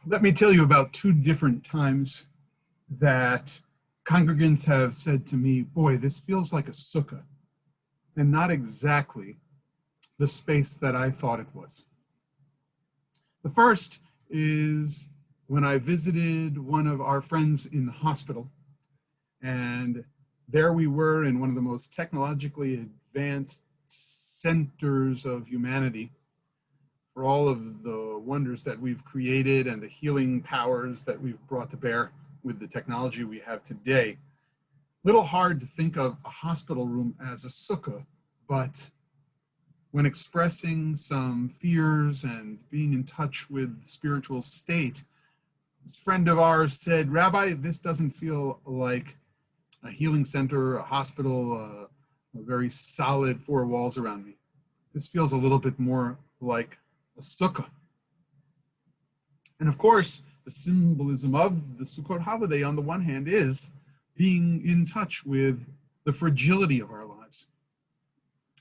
Let me tell you about two different times that congregants have said to me, boy, this feels like a sukkah, and not exactly the space that I thought it was. The first is when I visited one of our friends in the hospital, and there we were in one of the most technologically advanced centers of humanity for all of the wonders that we've created and the healing powers that we've brought to bear with the technology we have today. Little hard to think of a hospital room as a sukkah, but when expressing some fears and being in touch with the spiritual state, this friend of ours said, Rabbi, this doesn't feel like a healing center, a hospital, a very solid four walls around me. This feels a little bit more like a sukkah. And of course, the symbolism of the Sukkot holiday on the one hand is being in touch with the fragility of our lives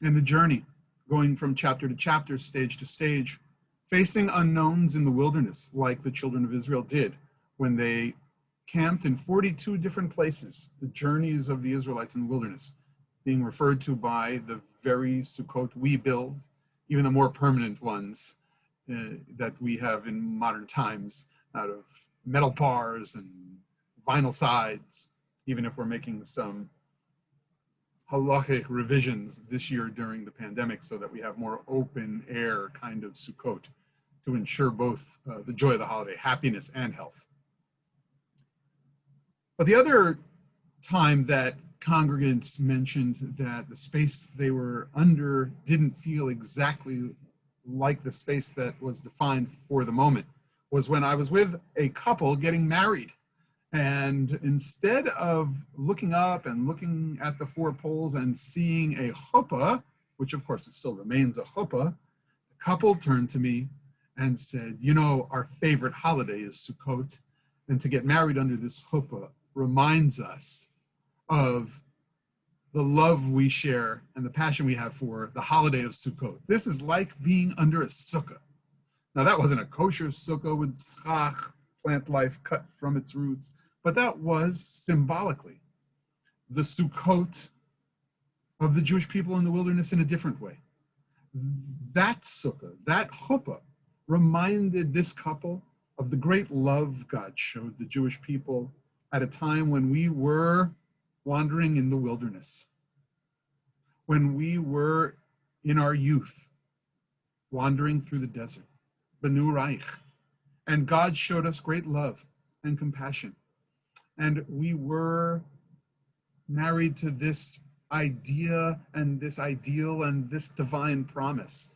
and the journey, going from chapter to chapter, stage to stage, facing unknowns in the wilderness like the children of Israel did when they camped in 42 different places, the journeys of the Israelites in the wilderness, being referred to by the very Sukkot we build, even the more permanent ones that we have in modern times out of metal bars and vinyl sides, even if we're making some halachic revisions this year during the pandemic so that we have more open air kind of Sukkot to ensure both the joy of the holiday, happiness and health. But the other time that congregants mentioned that the space they were under didn't feel exactly like the space that was defined for the moment was when I was with a couple getting married. And instead of looking up and looking at the four poles and seeing a chuppah, which of course it still remains a chuppah, the couple turned to me and said, you know, our favorite holiday is Sukkot, and to get married under this chuppah reminds us of the love we share and the passion we have for the holiday of Sukkot. This is like being under a sukkah. Now that wasn't a kosher sukkah with schach, plant life cut from its roots, but that was symbolically the Sukkot of the Jewish people in the wilderness in a different way. That sukkah, that chuppah, reminded this couple of the great love God showed the Jewish people at a time when we were wandering in the wilderness, when we were in our youth, wandering through the desert, Benu Reich, and God showed us great love and compassion. And we were married to this idea and this ideal and this divine promise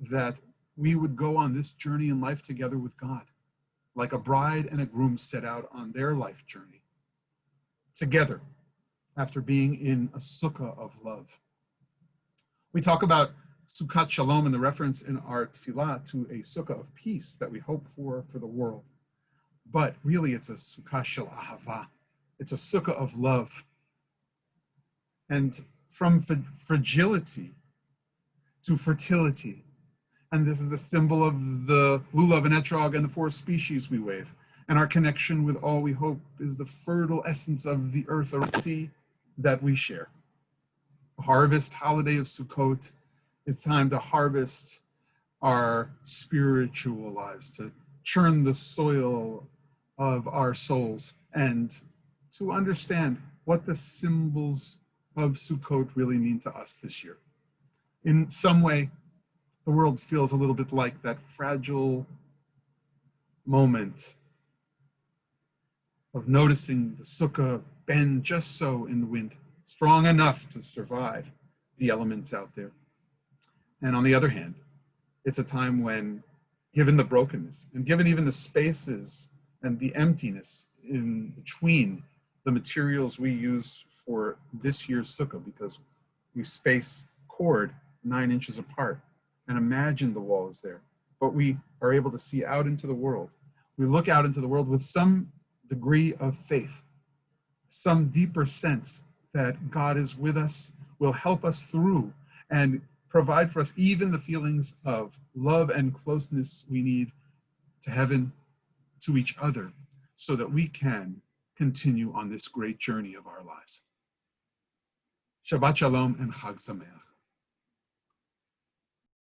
that we would go on this journey in life together with God, like a bride and a groom set out on their life journey together after being in a sukkah of love. We talk about Sukkot Shalom and the reference in our tefillah to a sukkah of peace that we hope for the world. But really it's a sukkah shel ahava. It's a sukkah of love. And from fragility to fertility. And this is the symbol of the lulav and etrog and the four species we wave. And our connection with all we hope is the fertile essence of the earth that we share. The harvest holiday of Sukkot is time to harvest our spiritual lives, to churn the soil of our souls, and to understand what the symbols of Sukkot really mean to us this year. In some way, the world feels a little bit like that fragile moment of noticing the sukkah bend just so in the wind, strong enough to survive the elements out there. And on the other hand, it's a time when, given the brokenness and given even the spaces and the emptiness in between the materials we use for this year's sukkah, because we space cord 9 inches apart and imagine the wall is there, but we are able to see out into the world. We look out into the world with some degree of faith, some deeper sense that God is with us, will help us through, and provide for us even the feelings of love and closeness we need to heaven to each other so that we can continue on this great journey of our lives. Shabbat Shalom and Chag Sameach.